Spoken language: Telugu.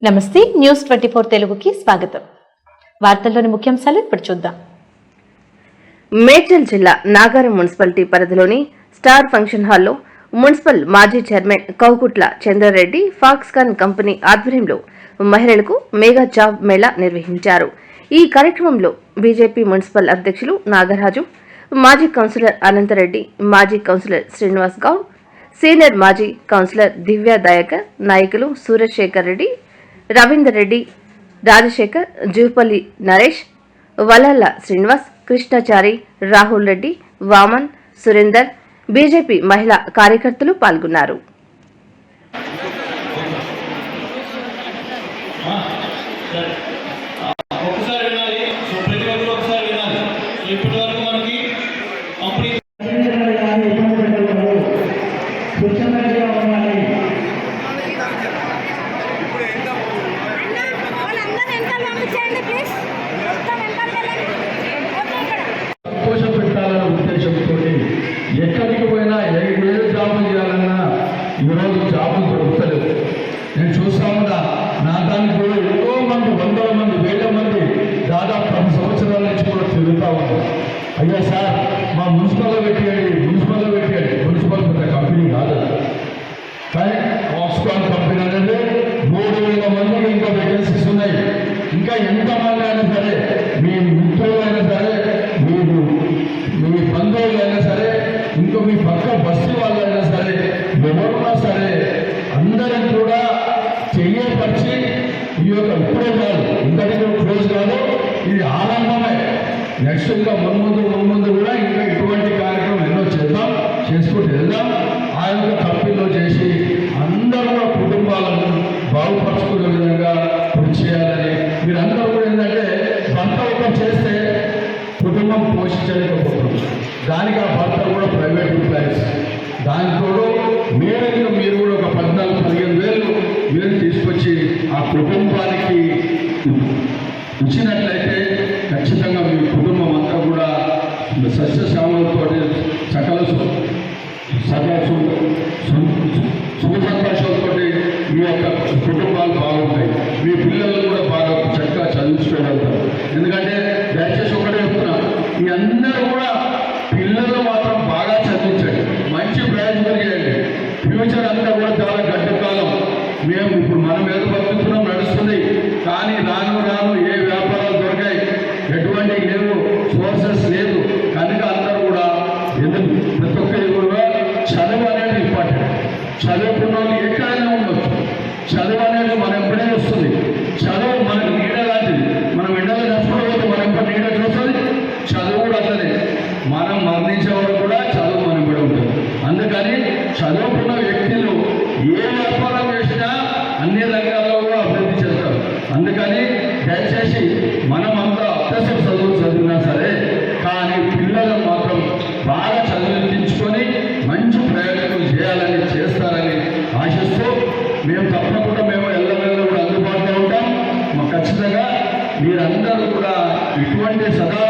నమస్తే న్యూస్ 24 తెలుగుకి స్వాగతం. వార్తల్లోని ముఖ్యాంశాలు ఇప్పుడు చూద్దాం. మేడ్చల్ జిల్లా నాగారం మున్సిపాలిటీ పరిధిలోని స్టార్ ఫంక్షన్ హాల్లో మున్సిపల్ మాజీ chairman Kaukutla Chandrareddy Foxconn company ఆధ్వర్యంలో మహిళలకు మెగా జాబ్ మేళా నిర్వహించారు. ఈ కార్యక్రమంలో బీజేపీ మున్సిపల్ అధ్యక్షులు నాగరాజు, మాజీ కౌన్సిలర్ అనంతరెడ్డి, మాజీ కౌన్సిలర్ శ్రీనివాస్ గౌడ్, సీనియర్ మాజీ కౌన్సిలర్ దివ్యా దయాకర్, నాయకులు సూరశేఖర్ రెడ్డి, రవీందర్ రెడ్డి, రాజశేఖర్, జూపల్లి నరేష్, వలాల శ్రీనివాస్, కృష్ణచారి, రాహుల్ రెడ్డి, వామన్, సురేందర్, బీజేపీ మహిళా కార్యకర్తలు పాల్గొన్నారు. సంతోషం పెట్టాలన్న ఉద్దేశంతో ఎక్కడికి పోయినా ఏ జాబులు చేయాలన్నా ఈరోజు జాబులు దొరుకుతలేవు. నేను చూస్తా ఉన్నా, నా దానికి కూడా ఎంతో మంది, వందల మంది, వేల మంది దాదాపు 10 సంవత్సరాల నుంచి కూడా తిరుగుతూ ఉన్నారు. అయ్యా సార్, మా మున్సిపల్లో పెట్టేయండి, మున్సిపల్ పెద్ద కంపెనీ కాదు, కానీ ఫాక్స్కాన్ కంపెనీ అనేది 3,000 మందికి ఇంకా వేకెన్సీస్ ఉన్నాయి. ఇంకా ఎంతమంది అయినా సరే, మీ మిత్రులైనా సరే, మీ బంధువులైనా సరే, ఇంకా మీ పక్క బస్తీ వాళ్ళైనా సరే, ఎవరున్నా సరే, అందరం కూడా చెయ్యపరిచి ఈ యొక్క ఇప్పుడే కాదు, ఇంతటికి క్లోజ్ కాదు, ఇది ఆరంభమే. నెక్స్ట్ ఇంకా మున్ముందు కూడా ఇంకా ఇటువంటి కార్యక్రమం ఎన్నో చేద్దాం, చేసుకుంటూ వెళ్దాం. ఆ యొక్క కంపెనీలో చేసి అందరూ కుటుంబాలను బాగుపరుచుకునే విధంగా కృషి చేయాలని. మీరందరూ కూడా ఏంటంటే భర్త ఒకరు చేస్తే కుటుంబం పోషించలేకపోతుంది, దానికి ఆ భర్త కూడా ప్రైవేట్ ఎంప్లాయీస్. దానితో మీరు కూడా ఒక 14-15 వేలు మీరు తీసుకొచ్చి ఆ కుటుంబానికి ఇచ్చినట్లయితే ఖచ్చితంగా మీ కుటుంబం అంతా కూడా సస్యశ్యామలతో సకల సుఖ సంతోషాలతో మీ యొక్క కుటుంబాలు బాగుంటాయి. మీ పిల్లలు కూడా బాగా చక్కగా చదివించుకోగలుగుతారు. ఎందుకంటే దయచేసి ఒకటే చెప్తున్నా, మీ అందరూ కూడా పిల్లలు మాత్రం బాగా చదివించండి, మంచి ప్రయోజనం చేయండి. ఫ్యూచర్ అంతా కూడా చాలా గడ్డ కాలం. మేము ఇప్పుడు మనం ఏదో బతుకుతున్నాం, నడుస్తుంది, కానీ రాను ఏ వ్యాపారాలు దొరికాయి, ఎటువంటి లేవు, సోర్సెస్ లేదు. కనుక అందరూ కూడా ఎందుకు ప్రతి ఒక్కరి కూడా చదువు అనేది ఇంపార్టెంట్. చదువుకున్న వాళ్ళు ఎక్కడైనా ఉండొచ్చు. చదువు అనేది మనం ఎప్పుడైనా వస్తుంది. చదువు మనకు నీడ లాంటిది. మనం ఎండలో నష్టపోతే మనం ఎప్పుడు నీడ చూస్తుంది. చదువు కూడా అట్లనే, మనం మరణించే వరకు కూడా చదువు మనం కూడా ఉంటుంది. అందుకని చదువుకున్న వ్యక్తులు ఏ వ్యాపారం చేసినా అన్ని రంగాల్లో కూడా అభివృద్ధి చేస్తారు. అందుకని దయచేసి మనం అంతా అత్యవసర చదివినా సరే, కానీ పిల్లలు మాత్రం బాగా చదివించుకొని మంచి ప్రయోజనం చేయాలని చేస్తారని ఆశిస్తూ, మేము తప్పకుండా ఎల్లవెల్ల కూడా అందుబాటులో ఉంటాం. ఖచ్చితంగా మీరందరూ కూడా ఇటువంటి సదా